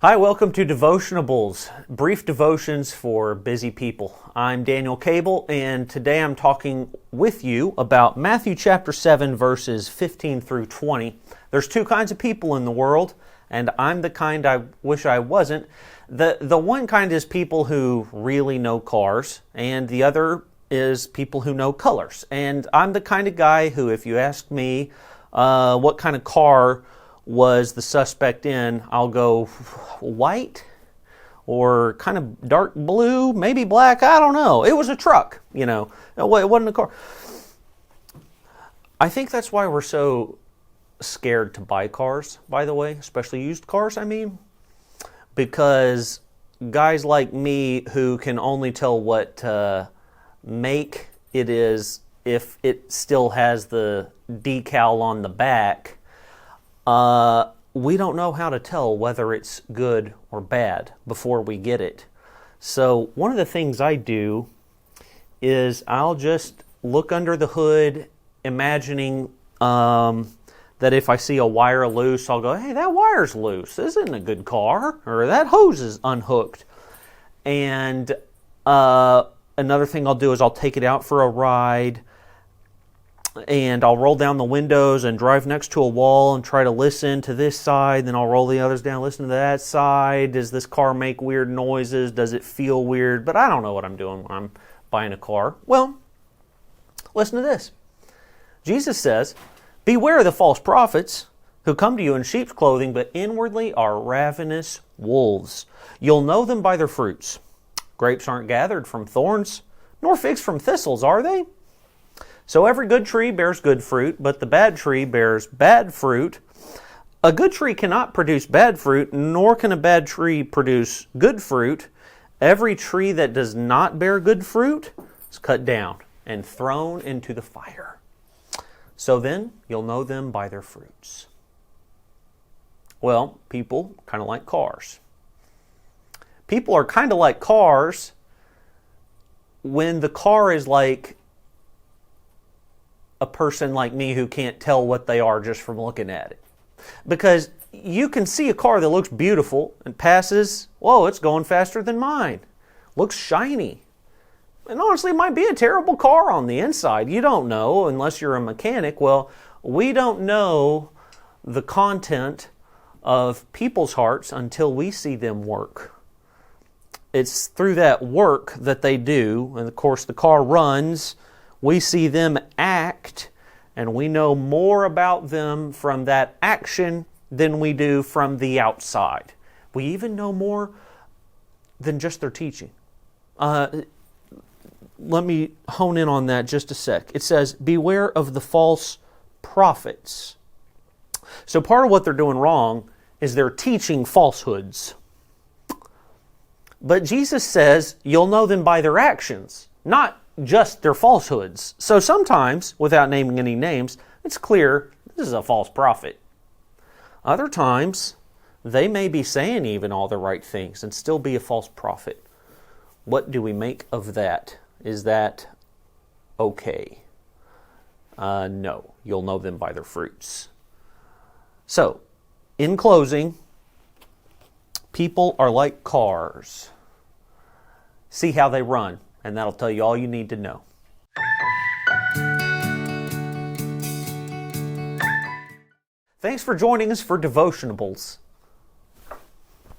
Hi, welcome to Devotionables, brief devotions for busy people. I'm Daniel Cabal, and today I'm talking with you about Matthew chapter 7, verses 15 through 20. There's two kinds of people in the world, and I'm the kind I wish I wasn't. The one kind is people who really know cars, and the other is people who know colors. And I'm the kind of guy who, if you ask me what kind of car was the suspect in, I'll go white or kind of dark blue, maybe black, I don't know. It was a truck, it wasn't a car. I think that's why we're so scared to buy cars, by the way, especially used cars, because guys like me who can only tell what make it is if it still has the decal on the back, we don't know how to tell whether it's good or bad before we get it. So one of the things I do is I'll just look under the hood, imagining that if I see a wire loose, I'll go, hey, that wire's loose. This isn't a good car. Or that hose is unhooked. And another thing I'll do is I'll take it out for a ride, and I'll roll down the windows and drive next to a wall and try to listen to this side. Then I'll roll the others down, listen to that side. Does this car make weird noises? Does it feel weird? But I don't know what I'm doing when I'm buying a car. Well, listen to this. Jesus says, beware of the false prophets who come to you in sheep's clothing, but inwardly are ravenous wolves. You'll know them by their fruits. Grapes aren't gathered from thorns, nor figs from thistles, are they? So every good tree bears good fruit, but the bad tree bears bad fruit. A good tree cannot produce bad fruit, nor can a bad tree produce good fruit. Every tree that does not bear good fruit is cut down and thrown into the fire. So then you'll know them by their fruits. Well, people kind of like cars. People are kind of like cars when the car is like a person like me who can't tell what they are just from looking at it. Because you can see a car that looks beautiful and passes, whoa, it's going faster than mine. Looks shiny. And honestly, it might be a terrible car on the inside. You don't know unless you're a mechanic. Well, we don't know the content of people's hearts until we see them work. It's through that work that they do, and of course the car runs. We see them act, and we know more about them from that action than we do from the outside. We even know more than just their teaching. Let me hone in on that just a sec. It says, beware of the false prophets. So part of what they're doing wrong is they're teaching falsehoods. But Jesus says you'll know them by their actions, not just their falsehoods. So sometimes, without naming any names, it's clear this is a false prophet. Other times, they may be saying even all the right things and still be a false prophet. What do we make of that? Is that okay? No, you'll know them by their fruits. So, in closing, people are like cars. See how they run, and that'll tell you all you need to know. Thanks for joining us for Devotionables.